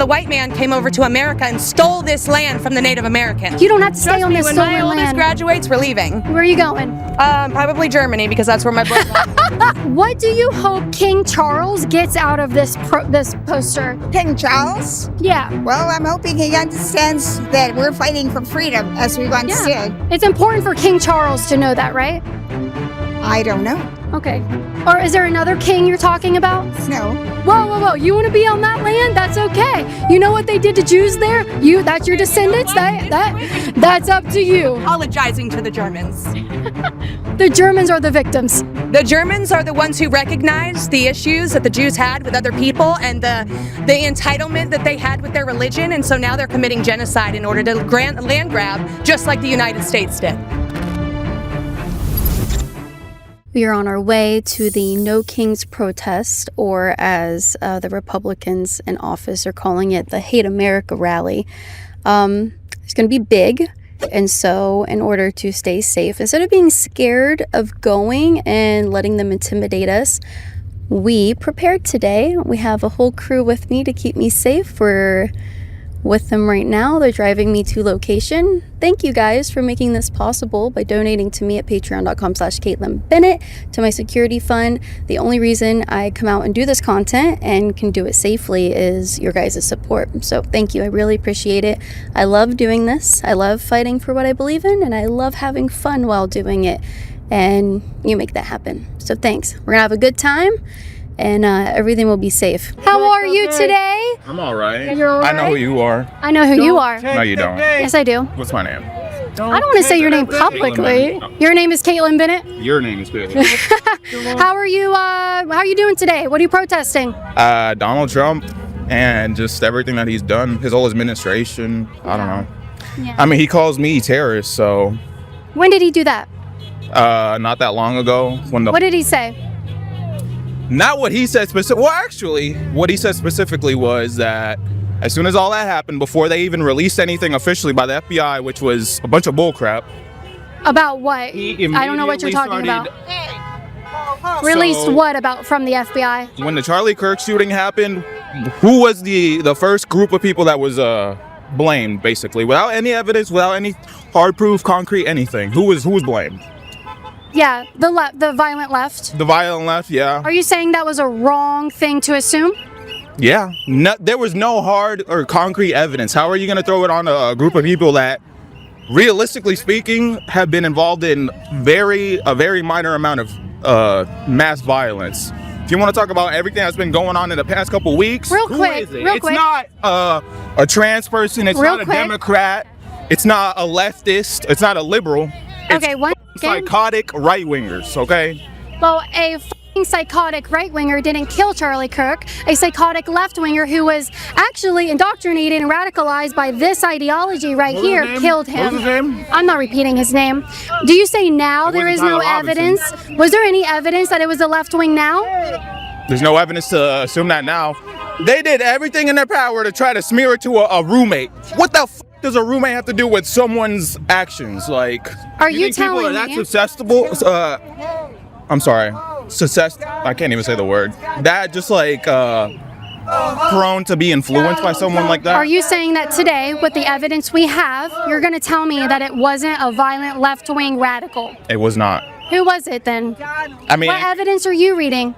The white man came over to America and stole this land from the Native Americans. You don't have to stay on this when stolen my oldest land. graduates, we're leaving. Where are you going? Probably Germany, because that's where my brother. What do you hope King Charles gets out of this poster? King Charles? Yeah. Well, I'm hoping he understands that we're fighting for freedom, as we once did. It's important for King Charles to know that, right? I don't know. Okay. Or is there another king you're talking about? No. Whoa, whoa, whoa. You want to be on that land? That's okay. You know what they did to Jews there? That's your descendants? That's up to you. Apologizing to the Germans. The Germans are the victims. The Germans are the ones who recognized the issues that the Jews had with other people and the entitlement that they had with their religion, and so now they're committing genocide in order to grant land grab, just like the United States did. We are on our way to the No Kings protest, or as the Republicans in office are calling it, the Hate America rally. It's going to be big, and so in order to stay safe, instead of being scared of going and letting them intimidate us, we prepared today. We have a whole crew with me to keep me safe. We're with them right now. They're driving me to location. Thank you guys for making this possible by donating to me at patreon.com/Kaitlin Bennett to my security fund. The only reason I come out and do this content and can do it safely is your guys' support. So thank you. I really appreciate it. I love doing this. I love fighting for what I believe in, and I love having fun while doing it. And you make that happen. So thanks. We're gonna have a good time, and everything will be safe. How are you today? I'm all right. You're all I know right? who you are. I know who you are. No, you don't. Yes, I do. What's my name? I don't want to say your name publicly. Bennett. Your name is Kaitlin Bennett. Your name is good. How are you doing today? What are you protesting? Donald Trump and just everything that he's done, his whole administration. I don't know. Yeah. I mean, he calls me terrorist, so When did he do that? not that long ago. What did he say? Not what he said specifically. Well, actually, what he said specifically was that as soon as all that happened, before they even released anything officially by the FBI, which was a bunch of bullcrap. About what? I don't know what you're talking about. Released what about from the FBI? When the Charlie Kirk shooting happened, who was the first group of people that was blamed, basically, without any evidence, without any hard proof, concrete, anything? Who was blamed? Yeah, the violent left. The violent left, yeah. Are you saying that was a wrong thing to assume? Yeah, there was no hard or concrete evidence. How are you going to throw it on a group of people that, realistically speaking, have been involved in a very minor amount of mass violence? If you want to talk about everything that's been going on in the past couple weeks, real quick. It's not a trans person. It's not a Democrat. It's not a leftist. It's not a liberal. Okay, one second. Psychotic right-wingers, okay? Well, a f***ing psychotic right-winger didn't kill Charlie Kirk. A psychotic left-winger who was actually indoctrinated and radicalized by this ideology right here killed him. What was his name? I'm not repeating his name. Do you say now there is no evidence? Was there any evidence that it was the left wing now? There's no evidence to assume that now. They did everything in their power to try to smear it to a roommate. What the f*** does a roommate have to do with someone's actions? Like, are you think people telling are that me? susceptible? I'm sorry. I can't even say the word. That just like prone to be influenced by someone like that? Are you saying that today, with the evidence we have, you're going to tell me that it wasn't a violent left-wing radical? It was not. Who was it then? I mean, what evidence are you reading?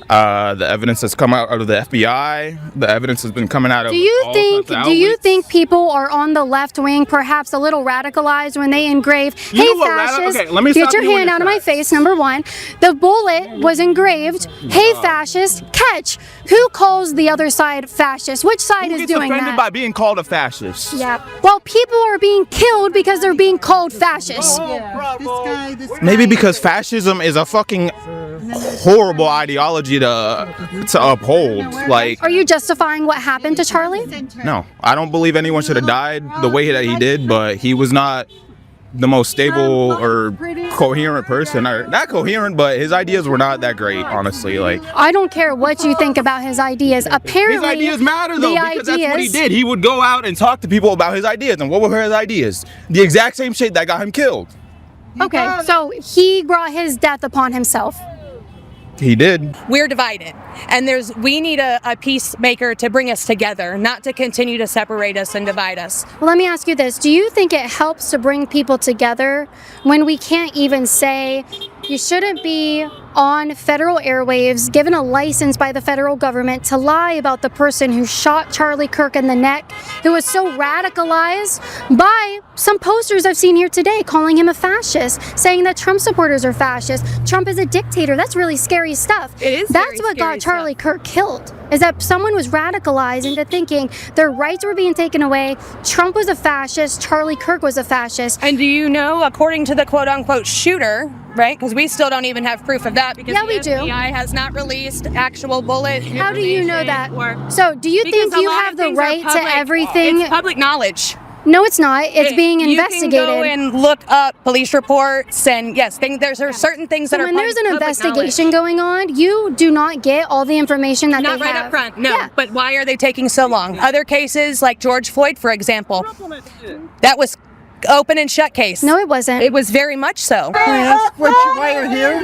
The evidence that's come out of the FBI. The evidence has been coming out of. Do you think people are on the left wing, perhaps a little radicalized, when they engrave, "Hey fascist, okay, let me get your hand out of my face"? Number one, the bullet was engraved, "Hey fascist, catch." Who calls the other side fascist? Which side is doing that? Offended by being called a fascist? Yeah. Well, people are being killed because they're being called fascists. Maybe because fascism is a fucking horrible ideology to uphold. Like, are you justifying what happened to Charlie? No, I don't believe anyone should have died the way that he did, but he was not the most stable or coherent person, or not coherent, but his ideas were not that great, honestly. Like, I don't care what you think about his ideas. Apparently, his ideas matter though, because that's what he did. He would go out and talk to people about his ideas, and what were his ideas? The exact same shit that got him killed. Okay, so he brought his death upon himself. He did. We're divided. And we need a peacemaker to bring us together, not to continue to separate us and divide us. Well, let me ask you this. Do you think it helps to bring people together when we can't even say you shouldn't be on federal airwaves given a license by the federal government to lie about the person who shot Charlie Kirk in the neck, who was so radicalized by some posters I've seen here today calling him a fascist, saying that Trump supporters are fascists, Trump is a dictator. That's really scary stuff. It is. That's what got Charlie Kirk killed, is that someone was radicalized into thinking their rights were being taken away, Trump was a fascist, Charlie Kirk was a fascist. And do you know, according to the quote-unquote shooter, right, because we still don't even have proof of that because Yeah, the we do. FBI has not released actual bullet How do you know that? information So do you think because a you lot have of the things are right to public. everything? It's public knowledge. No, it's not. It's being investigated. You can go and look up police reports, and yes, there's certain things So that are when there's an public investigation going on, you do not get all the information that knowledge. they Not right have. up front, no. Yeah. But why are they taking so long? Other cases, like George Floyd, for example, that was open and shut case. No, it wasn't. It was very much so. Why you're here?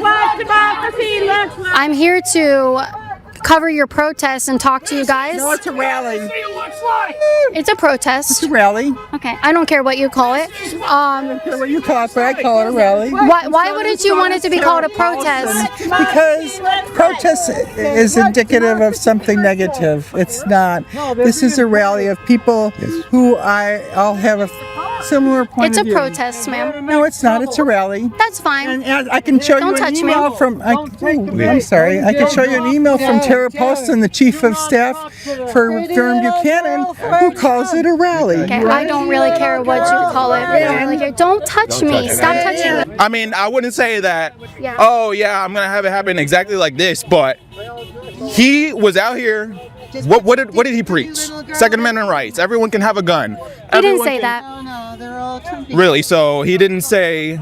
I'm here to cover your protests and talk to you guys. No, it's a rally. It's a protest. It's a rally. Okay, I don't care what you call it. What you call it, but I call it a rally. Why wouldn't you want it to be called a protest? Because protest is indicative of something negative. It's not. This is a rally of people who all have a similar point It's of a view. protest, ma'am. No, it's not. It's a rally. That's fine. And I can show Don't you an touch me. email from. I'm sorry. I can show you an email from Tara Poston, the chief of staff for Durham Buchanan, who calls it a rally. Okay, I don't really care what you call it. I don't really care. Don't touch me. Stop touching me. I mean, I wouldn't say that, Yeah. oh yeah, I'm gonna have it happen exactly like this, but he was out here. What did he preach? Second Amendment rights. Everyone can have a gun. He didn't say that. Really? So he didn't say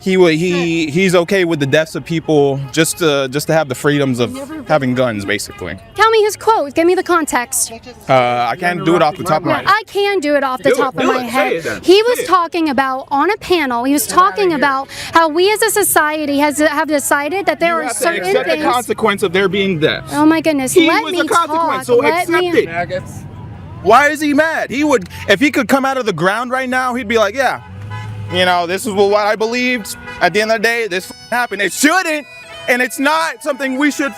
he's okay with the deaths of people just to have the freedoms of having guns, basically. Tell me his quote. Give me the context. I can't do it off the top of my head. I can do it off the Do it, top of do my it, say head. it then. He was talking about, on a panel, he was talking about how we as a society have decided that there You are have to certain accept the things. consequence of there being deaths. Oh my goodness, He let was me the consequence, talk. so Let accept me. it. Why is he mad? He would, if he could come out of the ground right now, he'd be like, yeah, you know, this is what I believed. At the end of the day, this happened. It shouldn't, and it's not something we should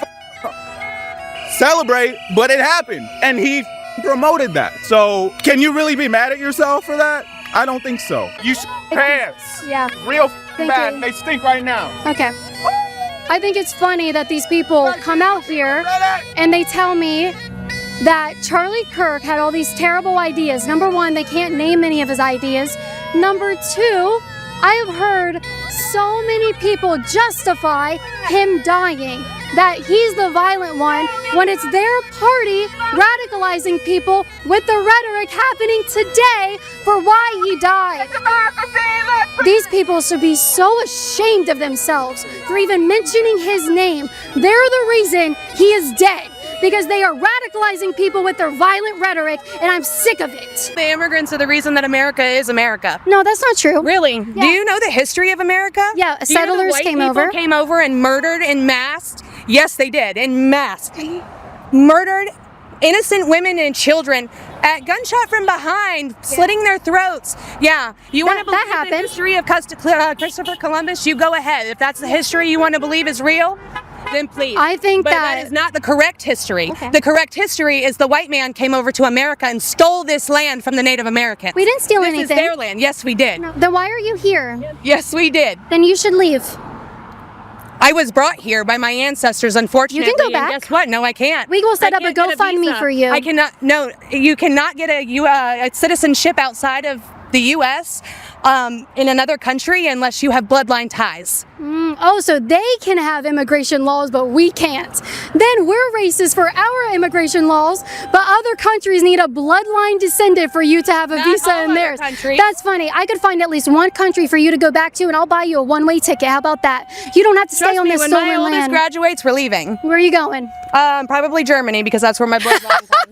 celebrate, but it happened, and he promoted that. So, can you really be mad at yourself for that? I don't think so. You pants. Yeah. Real Thank bad. you. They stink right now. Okay. I think it's funny that these people come out here and they tell me that Charlie Kirk had all these terrible ideas. Number one, they can't name any of his ideas. Number two, I have heard so many people justify him dying, that he's the violent one, when it's their party radicalizing people with the rhetoric happening today for why he died. These people should be so ashamed of themselves for even mentioning his name. They're the reason he is dead, because they are radicalizing people with their violent rhetoric, and I'm sick of it. The immigrants are the reason that America is America. No, that's not true. Really? Do you know the history of America? Yeah, Do you know the settlers white came people over. came over and murdered en masse? Yes, they did, en masse. Murdered innocent women and children at gunshot from behind, slitting their throats. Yeah, you want to believe that the happened. history of Christopher Columbus? You go ahead. If that's the history you want to believe is real, then please. I think but that- that is not the correct history. Okay. The correct history is the white man came over to America and stole this land from the Native Americans. We didn't steal this anything. This is their land. Yes, we did. Then why are you here? Yes, we did. Then you should leave. I was brought here by my ancestors, unfortunately. You can go and back. Guess what? No, I can't. We will set I up a can't get GoFundMe visa. for you. I cannot. No, you cannot get a citizenship outside of the U.S. In another country unless you have bloodline ties. Oh, so they can have immigration laws, but we can't. Then we're racist for our immigration laws, but other countries need a bloodline descendant for you to have a Not visa all in other theirs. countries. That's funny. I could find at least one country for you to go back to, and I'll buy you a one-way ticket. How about that? You don't have to stay Trust on me, this when my stolen oldest land. graduates, we're leaving. Where are you going? Probably Germany because that's where my bloodline comes.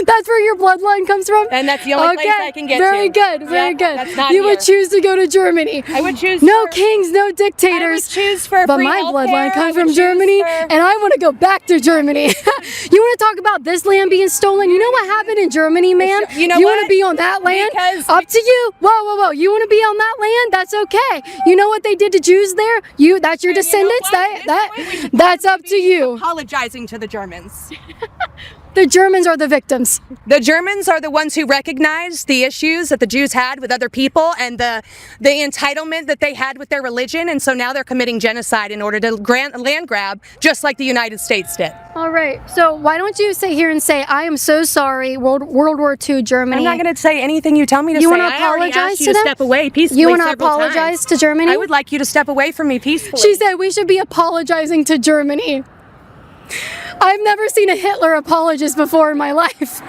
That's where your bloodline comes from? And that's the only place I can get very to. good, very good. That's not you here. would choose to go to Germany. I would choose no for- kings, no dictators. I would choose for But free my healthcare. bloodline I comes would from choose Germany, for- and I want to go back to Germany. You want to talk about this land being stolen? You know what happened in Germany, man? You know you what? want to be on that land? Because- Up to you. Whoa, whoa, whoa. You want to be on that land? That's okay. You know what they did to Jews there? That's your descendants. That's up to you. Apologizing to the Germans. The Germans are the victims. The Germans are the ones who recognize the issues that the Jews had with other people and the entitlement that they had with their religion, and so now they're committing genocide in order to grant a land grab, just like the United States did. All right. So why don't you sit here and say, I am so sorry, World War II Germany. I'm not going to say anything you tell me to You say. wanna I already apologize asked you to to them? step away peacefully. You want to several apologize times. to Germany? I would like you to step away from me peacefully. She said we should be apologizing to Germany. I've never seen a Hitler apologist before in my life.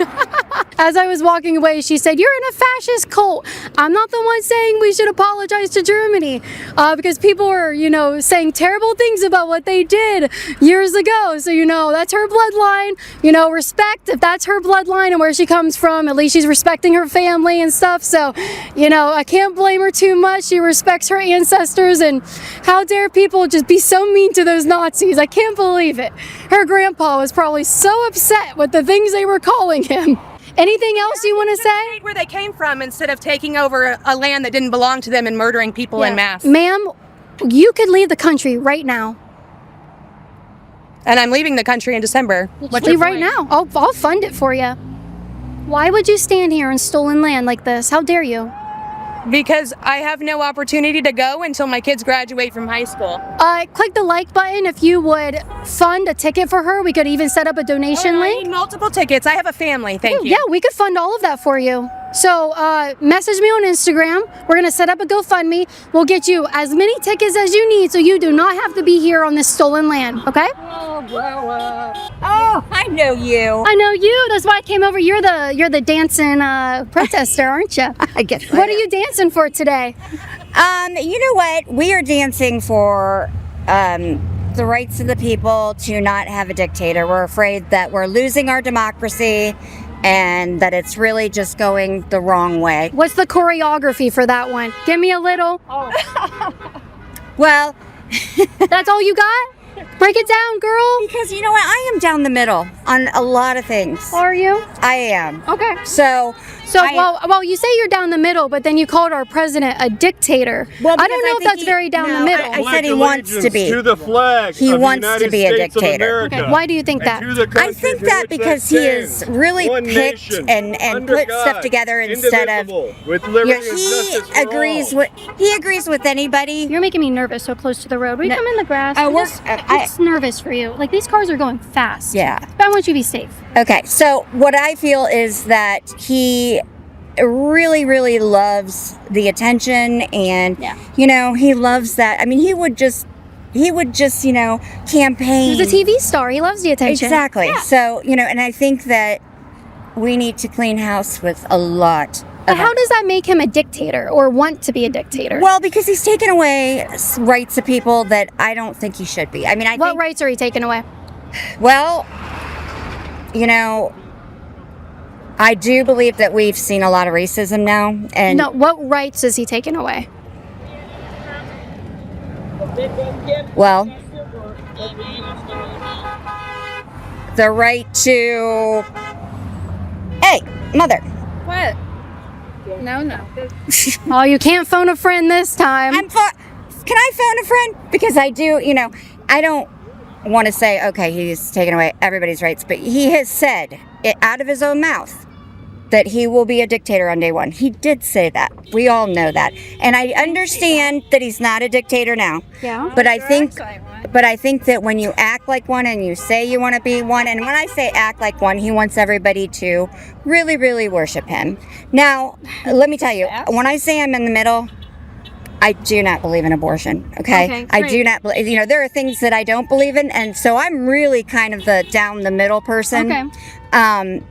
As I was walking away, she said, you're in a fascist cult. I'm not the one saying we should apologize to Germany because people were, saying terrible things about what they did years ago. So, that's her bloodline. Respect if that's her bloodline and where she comes from. At least she's respecting her family and stuff. So, I can't blame her too much. She respects her ancestors. And how dare people just be so mean to those Nazis? I can't believe it. Her grandpa was probably so upset with the things they were calling him. Anything else you want to say? Where they came from instead of taking over a land that didn't belong to them and murdering people en masse. Ma'am, you could leave the country right now. And I'm leaving the country in December. What's your Leave right point? now. I'll fund it for you. Why would you stand here in stolen land like this? How dare you? Because I have no opportunity to go until my kids graduate from high school. Click the like button if you would fund a ticket for her. We could even set up a donation I link. need multiple tickets. I have a family. Thank you. Yeah, we could fund all of that for you. So message me on Instagram. We're going to set up a GoFundMe. We'll get you as many tickets as you need so you do not have to be here on this stolen land, okay? Oh, I know you. I know you. That's why I came over. You're the dancing protester, aren't you? I guess. What are you dancing for today? You know what? We are dancing for the rights of the people to not have a dictator. We're afraid that we're losing our democracy and that it's really just going the wrong way. What's the choreography for that one? Give me a little. Well, That's all you got? Break it down, girl. because you know what? I am down the middle on a lot of things. Are you? I am. Okay. So, Well, you say you're down the middle, but then you called our president a dictator. Well, I because don't know I if think that's he- very down the no, middle. I said he wants to be. To the flag He of the wants to United be a States of dictator. America. Okay, why do you think that? And to the I country think to that which because he stands. is really One picked nation, and under put stuff God, together instead of. indivisible, with liberty and He justice for agrees all. with anybody. You're making me nervous so close to the road. Will you No. come in the grass? Oh, well, I'm just nervous for you. Like, these cars are going fast. Yeah. But I want you to be safe. Okay, so what I feel is that he really, really loves the attention, and Yeah. he loves that. I mean, he would just campaign. He's a TV star. He loves the attention. Exactly. Yeah. So and I think that we need to clean house with a lot. But how does that make him a dictator or want to be a dictator? Well, because he's taken away rights of people that I don't think he should be. I mean, what rights are he taking away? Well, I do believe that we've seen a lot of racism now, and No, what rights is he taking away? well, the right to. Hey, mother. What? No. Oh, you can't phone a friend this time. Can I phone a friend? Because I do. I don't want to say okay, he's taken away everybody's rights, but he has said it out of his own mouth that he will be a dictator on day one. He did say that. We all know that. And I understand that he's not a dictator now. Yeah. But I think that when you act like one and you say you want to be one, and when I say act like one, he wants everybody to really, really worship him. Now, let me tell you, when I say I'm in the middle, I do not believe in abortion, okay? I do not believe, there are things that I don't believe in, and so I'm really kind of the down the middle person. Okay.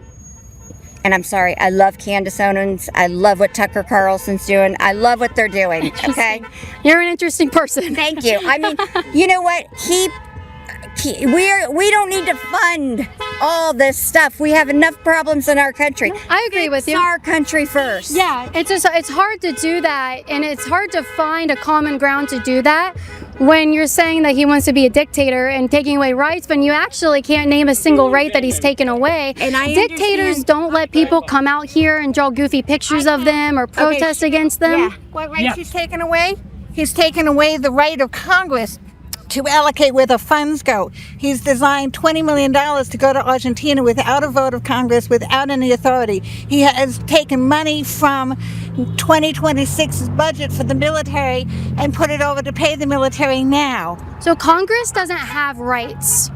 And I'm sorry, I love Candace Owens. I love what Tucker Carlson's doing. I love what they're doing, okay? You're an interesting person. Thank you. I mean, you know what? We don't need to fund all this stuff. We have enough problems in our country. I agree with you. Fix our country first. Yeah, it's hard to do that, and it's hard to find a common ground to do that when you're saying that he wants to be a dictator and taking away rights, but you actually can't name a single right that he's taken away. And I Dictators understand. don't let people come out here and draw goofy pictures of them or protest against them. Yeah. What rights he's taken away? He's taken away the right of Congress to allocate where the funds go. He's designed $20 million to go to Argentina without a vote of Congress, without any authority. He has taken money from 2026's budget for the military and put it over to pay the military now. So Congress doesn't have rights.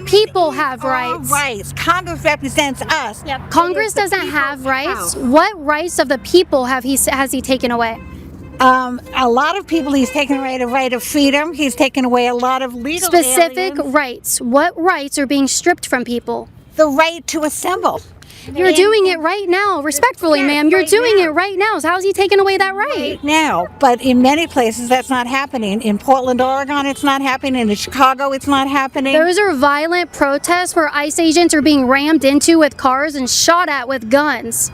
People have rights. Rights. Congress represents us. Yep. Congress doesn't have rights. What rights of the people has he taken away? A lot of people, he's taken away the right of freedom. He's taken away a lot of legal Specific aliens. rights. What rights are being stripped from people? The right to assemble. You're doing it right now, respectfully, Yes, ma'am. You're right doing now. it right now. So how's he taking away that right? Now, but in many places that's not happening. In Portland, Oregon, it's not happening. In Chicago, it's not happening. Those are violent protests where ICE agents are being rammed into with cars and shot at with guns.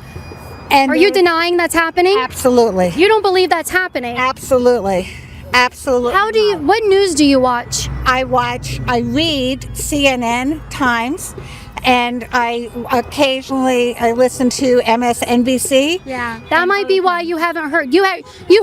And Are you denying that's happening? Absolutely. You don't believe that's happening? Absolutely. Absolutely. What news do you watch? I read CNN, Times, and I listen to MSNBC. Yeah. That might be why you haven't heard. You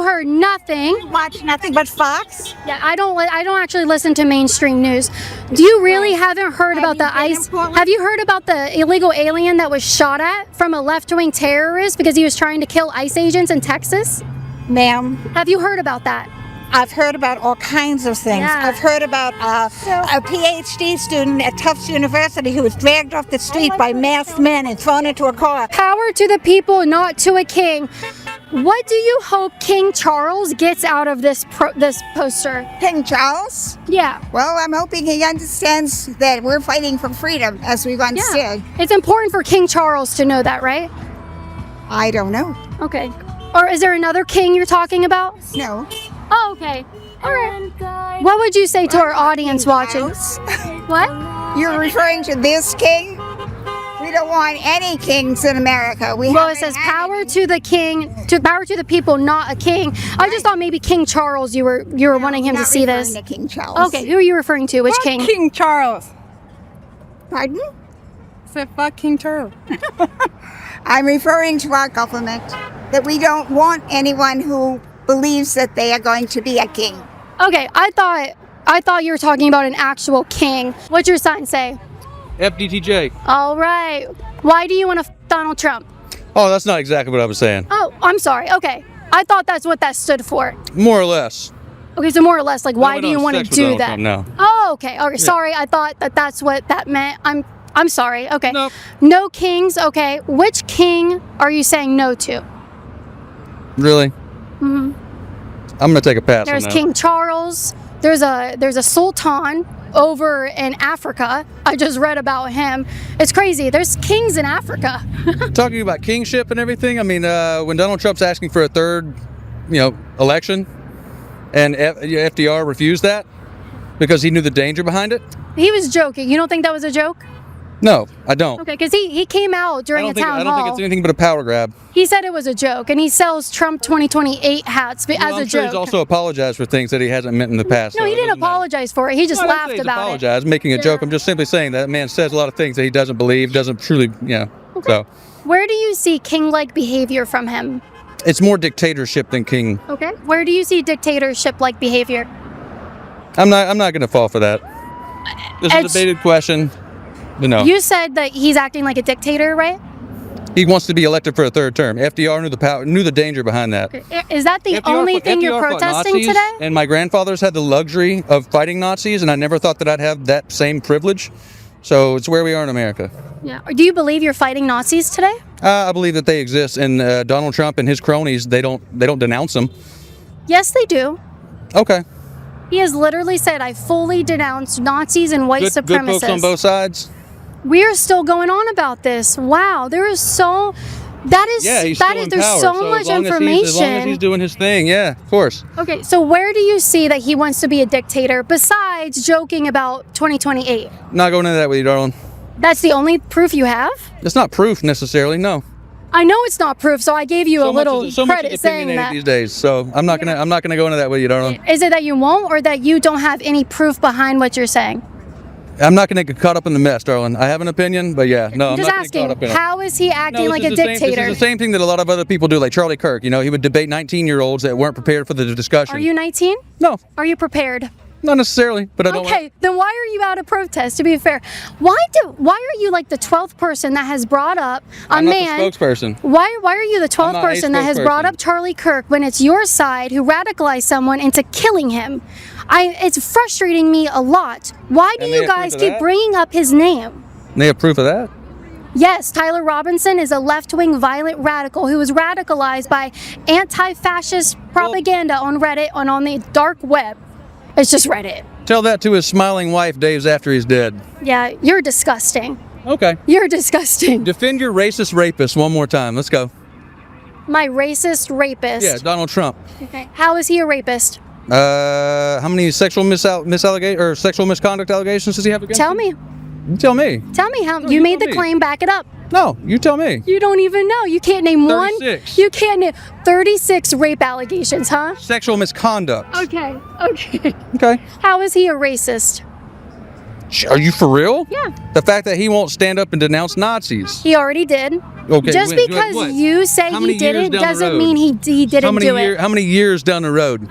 heard nothing. Watch nothing but Fox. Yeah, I don't actually listen to mainstream news. Do you really haven't heard about the you been in ICE? Portland? Have you heard about the illegal alien that was shot at from a left-wing terrorist because he was trying to kill ICE agents in Texas? Ma'am, Have you heard about that? I've heard about all kinds of things. Yeah. I've heard about a PhD student at Tufts University who was dragged off the street by masked men and thrown into a car. Power to the people, not to a king. What do you hope King Charles gets out of this poster? King Charles? Yeah. Well, I'm hoping he understands that we're fighting for freedom, as we once Yeah. did. It's important for King Charles to know that, right? I don't know. Okay. Or is there another king you're talking about? No. Oh, okay. All right. What would you say to our audience watching? Charles? What? You're referring to this king? We don't want any kings in America. Well, it haven't says had power any. to the king, to power to the people, not a king. I just thought maybe King Charles. You were wanting him to Not see referring this. to King Charles. Okay, who are you referring to? Which king? King Charles. Pardon? Said fuck King Charles. I'm referring to our government, that we don't want anyone who believes that they are going to be a king. Okay, I thought you were talking about an actual king. What's your sign say? FDTJ. All right. Why do you want to Donald Trump? Oh, that's not exactly what I was saying. Oh, I'm sorry. Okay. I thought that's what that stood for. More or less. Okay, so more or less, like, why we do you don't want to sex with do Donald that? Trump, no. Oh, okay. Okay, sorry. I thought that's what that meant. I'm sorry. Okay. Nope. No kings. Okay. Which king are you saying no to? Really? Mm-hmm. I'm gonna take a pass There's on that. King Charles. There's a sultan over in Africa. I just read about him. It's crazy. There's kings in Africa. Talking about kingship and everything. I mean, when Donald Trump's asking for a third, election, and FDR refused that because he knew the danger behind it. He was joking. You don't think that was a joke? No, I don't. Okay, because he came out during a town I don't think hall. it's anything but a power grab. He said it was a joke, and he sells Trump 2028 hats as Well, a I'm sure joke. he's also apologized for things that he hasn't meant in the past. No, so he it didn't doesn't matter. apologize for it. He just Well, I didn't laughed say he's about apologized, making a joke. I'm just simply saying that man says a lot of things that he doesn't believe, doesn't truly, So it. Where do you see king-like behavior from him? it's more dictatorship than king. Okay. Where do you see dictatorship-like behavior? I'm not going to fall for that. This is It's- a debated question. But no, You said that he's acting like a dictator, right? he wants to be elected for a third term. FDR knew the danger behind that. Is that the FDR only fought- thing you're FDR fought protesting Nazis, today? And my grandfathers had the luxury of fighting Nazis, and I never thought that I'd have that same privilege. So it's where we are in America. Yeah. Do you believe you're fighting Nazis today? I believe that they exist, and Donald Trump and his cronies, they don't denounce them. Yes, they do. Okay. He has literally said, I fully denounce Nazis and white Good folks on supremacists. both sides. We're still going on about this. Wow, there is so That is, Yeah, he's that still is, in there's power. so So much as long information. as he's doing his thing, yeah, of course. Okay, so where do you see that he wants to be a dictator besides joking about 2028? Not going into that with you, darling. That's the only proof you have? It's not proof necessarily, no. I know it's not proof, so I gave you a little so much credit is saying opinionated that. these days. So I'm not gonna go into that with you, darling. Is it that you won't, or that you don't have any proof behind what you're saying? I'm not gonna get caught up in the mess, darling. I have an opinion, but yeah, no, I'm Just not gonna get caught up asking, in it. how is he acting No, like this a is the same- dictator? This is the same thing that a lot of other people do, like Charlie Kirk. You know, he would debate 19-year-olds that weren't prepared for the discussion. Are you 19? No, Are you prepared? not necessarily, but I don't. Okay, then why are you out of protest? To be fair, why are you like the 12th person that has brought up a I'm man? not the spokesperson. Why are you the 12th not a person that has brought spokesperson. up Charlie Kirk when it's your side who radicalized someone into killing him? It's frustrating me a lot. Why do And they you have proof guys of keep that? bringing up his name? They have proof of that. Yes, Tyler Robinson is a left-wing violent radical who was radicalized by anti-fascist propaganda on Reddit and on the dark web. It's just Reddit. Tell that to his smiling wife days after he's dead. Yeah, you're disgusting. Okay. You're disgusting. Defend your racist rapist one more time. Let's go. My racist rapist. Yeah, Donald Trump. Okay. How is he a rapist? How many sexual sexual misconduct allegations does he have against Tell him? me. You tell me. Tell me how No, you you made tell the me. claim, back it up. No, you tell me. You don't even know. You can't name 36. one. You can't name 36 rape allegations, huh? Sexual misconduct. Okay. Okay. Okay. How is he a racist? Are you for real? Yeah. The fact that he won't stand up and denounce Nazis. He already did. Okay. Just when- because what? you say How he many years didn't down the doesn't road? mean he didn't do it. How many years down the road?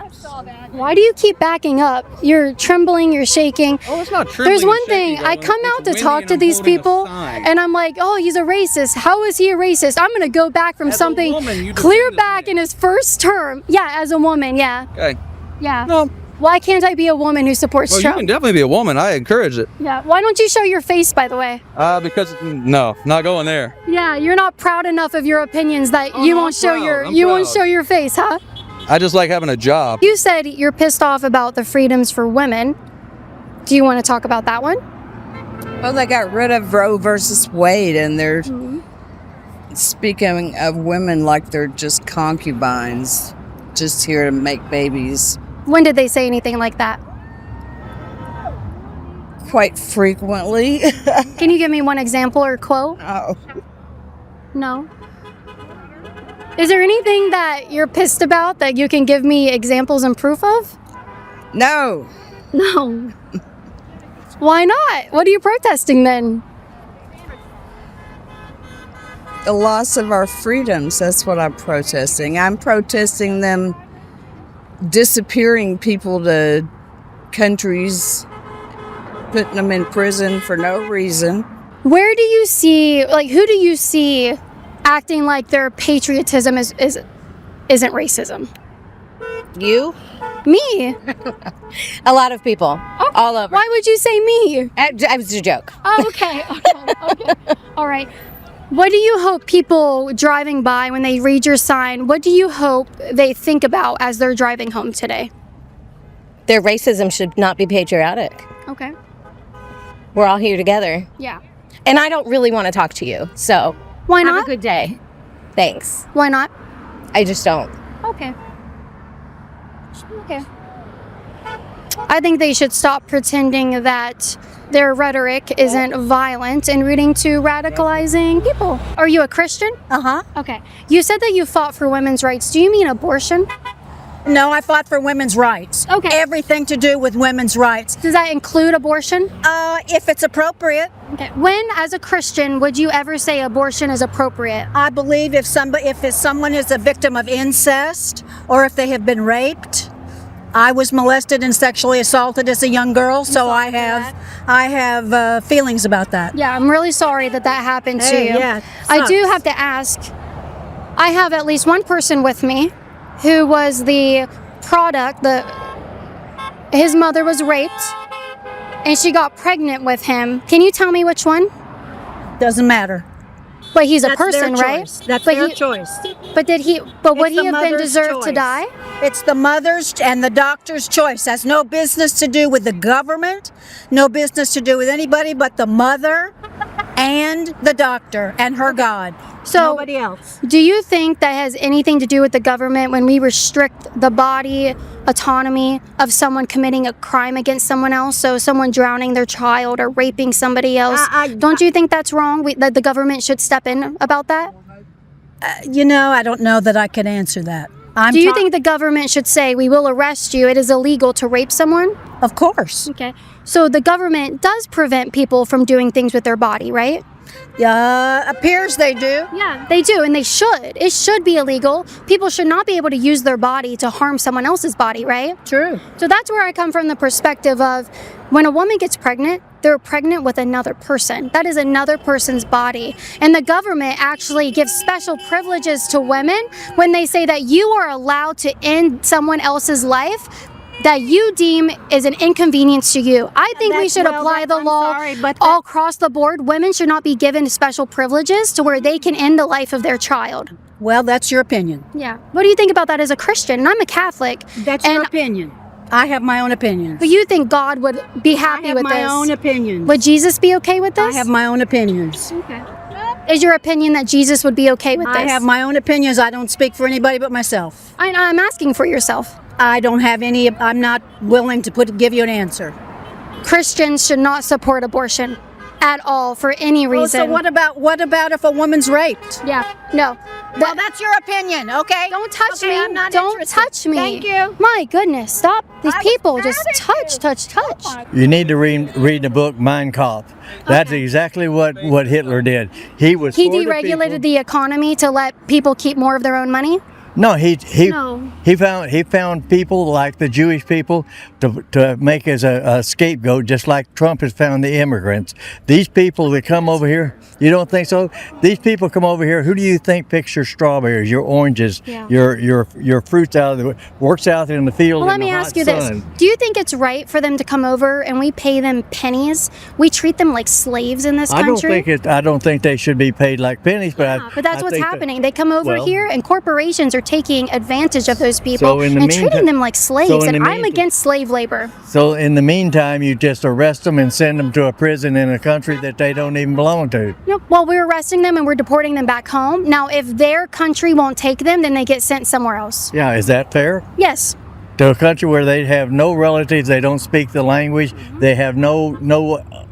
Why do you keep backing up? You're trembling, you're shaking. Oh, it's not trembling There's and one shaking, thing, I darling. come It's out to windy talk and to I'm these holding a people sign. and I'm like, oh, he's a racist. How is he a racist? I'm going to go back from As a something woman, you clear defend back this in his first term. Yeah, as a woman, yeah. Okay. Yeah. No. Why can't I be a woman who supports Well, you Trump? can definitely be a woman. I encourage it. Yeah. Why don't you show your face, by the way? Because no, not going there. Yeah, you're not proud enough of your opinions that Oh, you no, won't I'm show proud. I'm you won't proud. show your face, huh? I just like having a job. You said you're pissed off about the freedoms for women. Do you want to talk about that one? Well, they got rid of Roe versus Wade, and they're speaking of women like they're just concubines, just here to make babies. When did they say anything like that? Quite frequently. Can you give me one example or quote? Oh. No. Is there anything that you're pissed about that you can give me examples and proof of? No. No. Why not? What are you protesting then? The loss of our freedoms, that's what I'm protesting. I'm protesting them disappearing people to countries, putting them in prison for no reason. Where do you see, like, who do you see acting like their patriotism isn't racism? You? Me? A lot of people. All over. Why would you say me? I was a joke. Oh, okay. Okay. All right. What do you hope people driving by, when they read your sign, what do you hope they think about as they're driving home today? Their racism should not be patriotic. Okay. We're all here together. Yeah. And I don't really want to talk to you. So Why have not? a good day. Thanks. Why not? I just don't. Okay. Okay. I think they should stop pretending that their rhetoric isn't violent and rooting to radicalizing people. Are you a Christian? Uh-huh. Okay. You said that you fought for women's rights. Do you mean abortion? No, I fought for women's rights. Okay. Everything to do with women's rights. Does that include abortion? If it's appropriate. Okay. When, as a Christian, would you ever say abortion is appropriate? I believe if someone is a victim of incest or if they have been raped. I was molested and sexually assaulted as a young girl, so I have feelings about that. Yeah, I'm really sorry that happened to you. Yeah, I do have to ask, I have at least one person with me who was the product, his mother was raped and she got pregnant with him. Can you tell me which one? Doesn't matter. But he's That's a person, their right? choice. That's but their choice. But would he have been deserved to die? It's the mother's and the doctor's choice. Has no business to do with the government, no business to do with anybody but the mother and the doctor and her God. So, nobody else. Do you think that has anything to do with the government when we restrict the body autonomy of someone committing a crime against someone else? So someone drowning their child or raping somebody else. Don't you think that's wrong? That the government should step in about that? I don't know that I can answer that. Do you think the government should say, we will arrest you, it is illegal to rape someone? Of course. Okay. So the government does prevent people from doing things with their body, right? Appears they do. Yeah, they do, and they should. It should be illegal. People should not be able to use their body to harm someone else's body, right? True. So that's where I come from, the perspective of when a woman gets pregnant, they're pregnant with another person. That is another person's body. And the government actually gives special privileges to women when they say that you are allowed to end someone else's life that you deem is an inconvenience to you. I think we should apply the law all across the board. Women should not be given special privileges to where they can end the life of their child. Well, that's your opinion. Yeah. What do you think about that as a Christian? And I'm a Catholic. That's your opinion. I have my own opinions. But you think God would be happy with this? I have my own opinions. Would Jesus be okay with this? I have my own opinions. Okay. Is your opinion that Jesus would be okay with this? I have my own opinions. I don't speak for anybody but myself. I'm asking for yourself. I don't have any. I'm not willing to give you an answer. Christians should not support abortion at all for any reason. So what about if a woman's raped? Yeah. No. Well, that's your opinion. Okay. Don't touch me. I'm not Don't interested. touch me. Thank you. My goodness, stop. These people just touch. You need to read the book Mein Kampf. That's exactly what Hitler did. He deregulated the economy to let people keep more of their own money. No, he found people like the Jewish people to make as a scapegoat, just like Trump has found the immigrants. These people that come over here, you don't think so? These people come over here. Who do you think picks your strawberries, your oranges, your fruits works out in the field? Well, let me ask you this: do you think it's right for them to come over and we pay them pennies? We treat them like slaves in this country. I don't think they should be paid like pennies, but that's what's happening. They come over here, and corporations are taking advantage of those people and treating them like slaves, and I'm against slave labor. So in the meantime, you just arrest them and send them to a prison in a country that they don't even belong to. Yep. Well, we're arresting them and we're deporting them back home. Now, if their country won't take them, then they get sent somewhere else. Yeah, is that fair? Yes. To a country where they have no relatives, they don't speak the language, they have no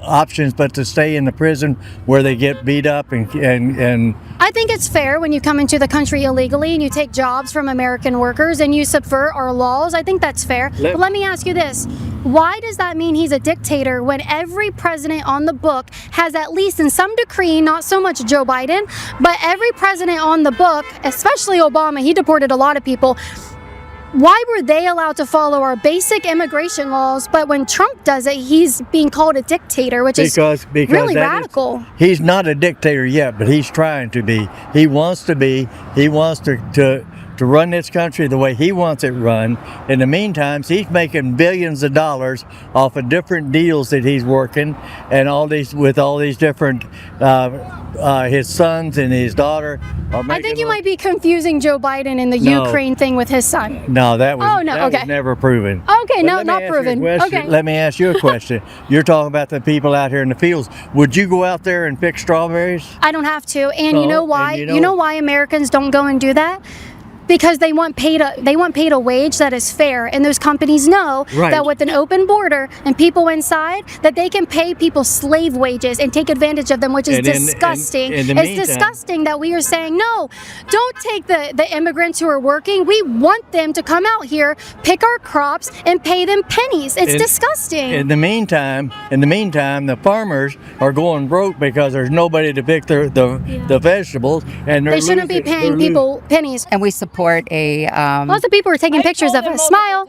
options but to stay in the prison where they get beat up and I think it's fair when you come into the country illegally and you take jobs from American workers and you subvert our laws. I think that's fair. But let me ask you this. Why does that mean he's a dictator when every president on the book has, at least in some degree, not so much Joe Biden, but every president on the book, especially Obama, he deported a lot of people. Why were they allowed to follow our basic immigration laws, but when Trump does it, he's being called a dictator, which is really radical. He's not a dictator yet, but he's trying to be. He wants to be. He wants to run this country the way he wants it run. In the meantime, he's making billions of dollars off of different deals that he's working, and all these different his sons and his daughter. I think you might be confusing Joe Biden and the Ukraine thing with his son. No, that was was never proven. Okay, no, not proven. Okay. Let me ask you a question. You're talking about the people out here in the fields. Would you go out there and pick strawberries? I don't have to. And you know why? You know why Americans don't go and do that? Because they want paid a wage that is fair, and those companies know that with an open border and people inside, that they can pay people slave wages and take advantage of them, which is disgusting. It's disgusting that we are saying, no, don't take the immigrants who are working. We want them to come out here, pick our crops, and pay them pennies. It's disgusting. In the meantime, the farmers are going broke because there's nobody to pick the vegetables, and they shouldn't be paying people pennies. And we support a lots of people are taking pictures of us. Smile.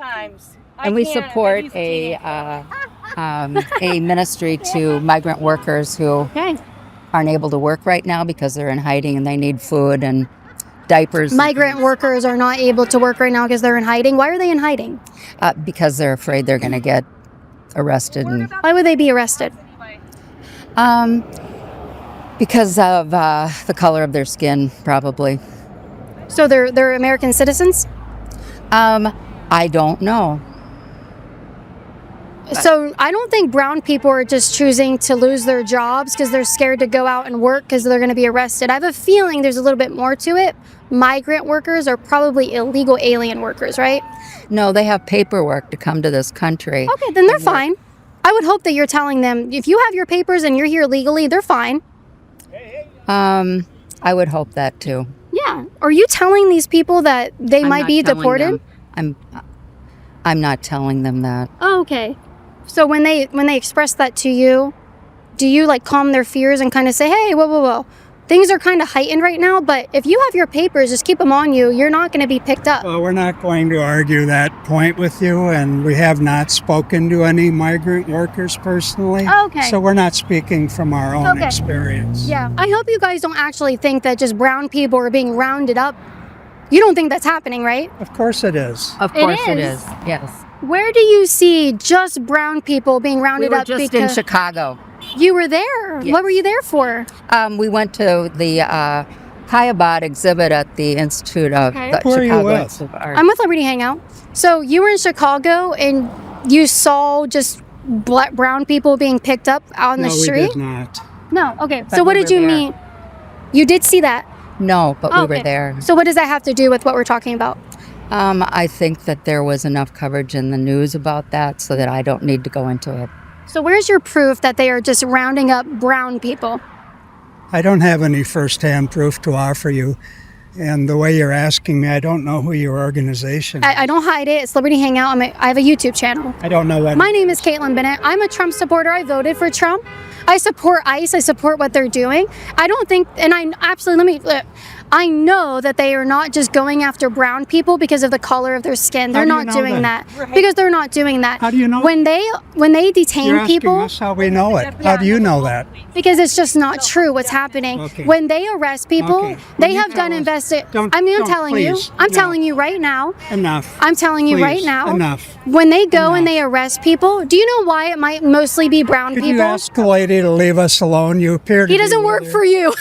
And we support a ministry to migrant workers who aren't able to work right now because they're in hiding and they need food and diapers. Migrant workers are not able to work right now because they're in hiding. Why are they in hiding? Because they're afraid they're going to get arrested. Why would they be arrested? Because of the color of their skin, probably. So they're American citizens? I don't know. So I don't think brown people are just choosing to lose their jobs because they're scared to go out and work because they're going to be arrested. I have a feeling there's a little bit more to it. Migrant workers are probably illegal alien workers, right? No, they have paperwork to come to this country. Okay, then they're fine. I would hope that you're telling them, if you have your papers and you're here legally, they're fine. I would hope that too. Yeah. Are you telling these people that they might be deported? I'm not telling them that. Oh, okay. So when they express that to you, do you like calm their fears and kind of say, hey, whoa. Things are kind of heightened right now, but if you have your papers, just keep them on you. You're not going to be picked up. Well, we're not going to argue that point with you, and we have not spoken to any migrant workers personally. Okay. So we're not speaking from our own experience. Yeah. I hope you guys don't actually think that just brown people are being rounded up. You don't think that's happening, right? Of course it is. Of course it is. Yes. Where do you see just brown people being rounded We were up? just in Chicago. You were there? Yes. What were you there for? We went to the Kayabad exhibit at the Institute of the Who are you Chicago with? Institute of Art. I'm with Liberty Hangout. So you were in Chicago and you saw just brown people being picked up out on the street? No, we did not. No, okay. But So what we did were you there. mean? You did see that? No, but Oh, we were okay. there. So what does that have to do with what we're talking about? I think that there was enough coverage in the news about that so that I don't need to go into it. So where's your proof that they are just rounding up brown people? I don't have any first-hand proof to offer you. And the way you're asking me, I don't know who your organization is. I don't hide it. It's Liberty Hangout. I have a YouTube channel. I don't know what. My name is Kaitlin Bennett. I'm a Trump supporter. I voted for Trump. I support ICE. I support what they're doing. I don't think, and I know that they are not just going after brown people because of the color of their skin. They're How do you not know doing that? that because they're not doing that. How do you know? When they detain You're asking people, us how we know it. How do you know that? because it's just not true what's happening. Okay. When they arrest people, Okay. they When you have tell done us- I'm don't, telling please. you. I'm No. telling you right now. Enough. I'm telling you right Please. now. Enough. When they go and they arrest people, do you know why it might mostly be brown Could people? you ask the lady to leave us alone? You appear to He be doesn't work really- for you.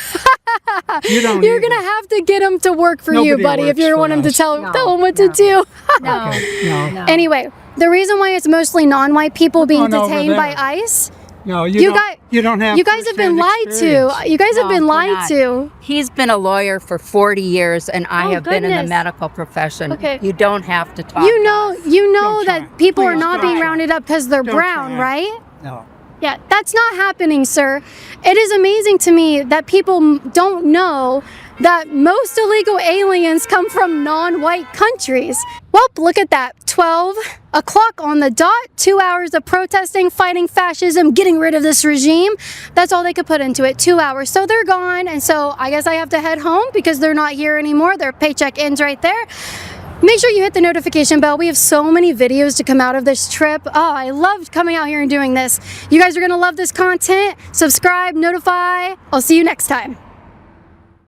You don't You're either. gonna have to get him to work for you, Nobody buddy, if works you don't for want him to us. tell him what to do. No. No. Anyway, the reason why it's mostly non-white people being going over detained by there. ICE. No, You guys- you don't have. You guys have been first-hand lied to. experience. You guys have No, been we're lied not. to. He's been a lawyer for 40 years, and I Oh, have been in the goodness. medical profession. Okay. You don't have to talk. You know Don't try. that people are Please not don't being try. rounded up because they're Don't brown, try. right? No. Yeah, that's not happening, sir. It is amazing to me that people don't know that most illegal aliens come from non-white countries. Well, look at that. 12 o'clock on the dot, 2 hours of protesting, fighting fascism, getting rid of this regime. That's all they could put into it, 2 hours. So they're gone, and so I guess I have to head home because they're not here anymore. Their paycheck ends right there. Make sure you hit the notification bell. We have so many videos to come out of this trip. Oh, I loved coming out here and doing this. You guys are going to love this content. Subscribe, notify. I'll see you next time.